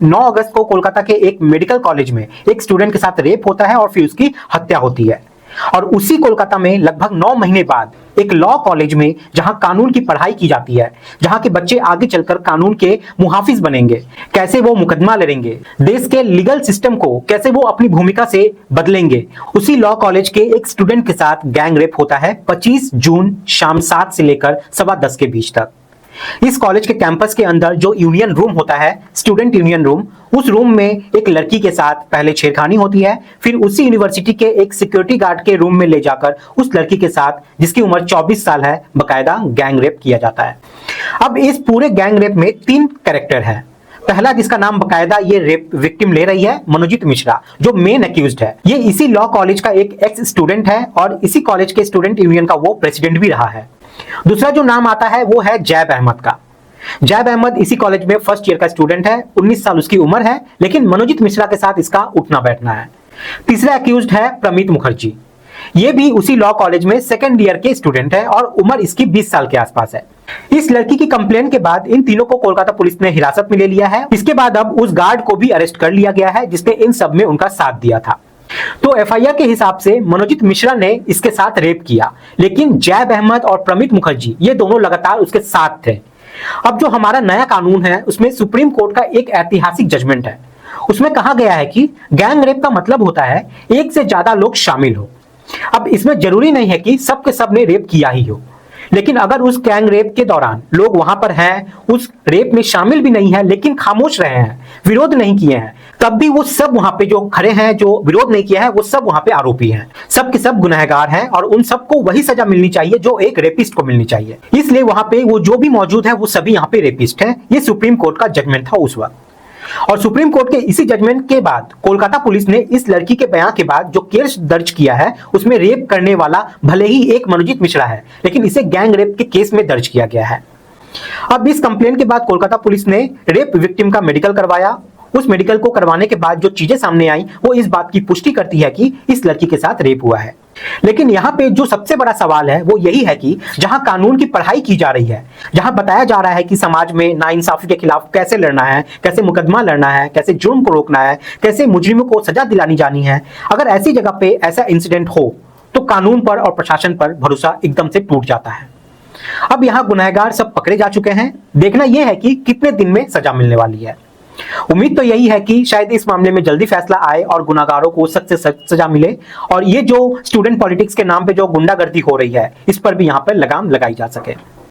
9 अगस्त को कोलकाता के एक मेडिकल कॉलेज में एक स्टूडेंट के साथ रेप होता है और फिर उसकी हत्या होती है। और उसी कोलकाता में लगभग 9 महीने बाद एक लॉ कॉलेज में, जहां कानून की पढ़ाई की जाती है, जहां के बच्चे आगे चलकर कानून के मुहाफिज बनेंगे, कैसे वो मुकदमा लड़ेंगे, देश के लीगल सिस्टम को कैसे वो अपनी भूमिका से बदलेंगे, उसी लॉ कॉलेज के एक स्टूडेंट के साथ गैंग रेप होता है 25 जून शाम 7 से लेकर 10:15 के बीच तक। इस कॉलेज के कैंपस के अंदर जो यूनियन रूम होता है, स्टूडेंट यूनियन रूम, उस रूम में एक लड़की के साथ पहले छेड़खानी होती है, फिर उसी यूनिवर्सिटी के एक सिक्योरिटी गार्ड के रूम में ले जाकर उस लड़की के साथ, जिसकी उम्र 24 साल है, बकायदा गैंग रेप किया जाता है। अब इस पूरे गैंग रेप में 3 कैरेक्टर है। पहला, जिसका नाम बकायदा ये रेप विक्टिम ले रही है, मनोजीत मिश्रा, जो मेन एक्यूज्ड है। ये इसी लॉ कॉलेज का एक एक्स स्टूडेंट है और इसी कॉलेज के स्टूडेंट यूनियन का वो प्रेसिडेंट भी रहा है। दूसरा जो नाम आता है वो है जैब अहमद का। जैब अहमद इसी कॉलेज में फर्स्ट ईयर का स्टूडेंट है, 19 साल उसकी उम्र है, लेकिन मनोजीत मिश्रा के साथ इसका उठना बैठना है। तीसरा एक्यूज्ड है प्रमित मुखर्जी। ये भी उसी लॉ कॉलेज में सेकंड ईयर के स्टूडेंट है और उम्र इसकी 20 साल के आसपास है। इस लड़की की कंप्लेन के बाद इन तीनों को कोलकाता पुलिस ने हिरासत में ले लिया है। इसके बाद अब उस गार्ड को भी अरेस्ट कर लिया गया है, जिसने इन सब में उनका साथ दिया था। तो एफआईआर के हिसाब से मनोजीत मिश्रा ने इसके साथ रेप किया, लेकिन जैब अहमद और प्रमित मुखर्जी ये दोनों लगातार उसके साथ थे। अब जो हमारा नया कानून है, उसमें सुप्रीम कोर्ट का एक ऐतिहासिक जजमेंट है। उसमें कहा गया है कि गैंग रेप का मतलब होता है एक से ज्यादा लोग शामिल हो। अब इसमें जरूरी नहीं है कि सब के सब ने रेप किया ही हो, लेकिन अगर उस गैंग रेप के दौरान लोग वहां पर हैं, उस रेप में शामिल भी नहीं है, लेकिन खामोश रहे हैं, विरोध नहीं किए हैं, तब भी वो सब वहां पे जो खड़े हैं, जो विरोध नहीं किया है, वो सब वहां पे आरोपी हैं। सब के सब गुनहगार हैं और उन सबको वही सजा मिलनी चाहिए जो एक रेपिस्ट को मिलनी चाहिए। इसलिए वहां पे वो जो भी मौजूद है वो सभी यहाँ पे रेपिस्ट हैं। ये सुप्रीम कोर्ट का जजमेंट था उस वक्त। और सुप्रीम कोर्ट के इसी जजमेंट के बाद कोलकाता पुलिस ने इस लड़की के बयान के बाद जो केस दर्ज किया है, उसमें रेप करने वाला भले ही एक मनोजीत मिश्रा है, लेकिन इसे गैंग रेप के केस में दर्ज किया गया है। अब इस कंप्लेन के बाद कोलकाता पुलिस ने रेप विक्टिम का मेडिकल करवाया। उस मेडिकल को करवाने के बाद जो चीजें सामने आई वो इस बात की पुष्टि करती है कि इस लड़की के साथ रेप हुआ है। लेकिन यहाँ पे जो सबसे बड़ा सवाल है वो यही है कि जहां कानून की पढ़ाई की जा रही है, जहां बताया जा रहा है कि समाज में नाइंसाफी के खिलाफ कैसे लड़ना है, कैसे मुकदमा लड़ना है, कैसे जुर्म को रोकना है, कैसे मुजरिमों को सजा दिलानी जानी है, अगर ऐसी जगह पे ऐसा इंसिडेंट हो तो कानून पर और प्रशासन पर भरोसा एकदम से टूट जाता है। अब यहाँ गुनहगार सब पकड़े जा चुके हैं, देखना यह है कि कितने दिन में सजा मिलने वाली है। उम्मीद तो यही है कि शायद इस मामले में जल्दी फैसला आए और गुनाहगारों को सख्त से सख्त सजा मिले, और ये जो स्टूडेंट पॉलिटिक्स के नाम पे जो गुंडागर्दी हो रही है, इस पर भी यहाँ पर लगाम लगाई जा सके।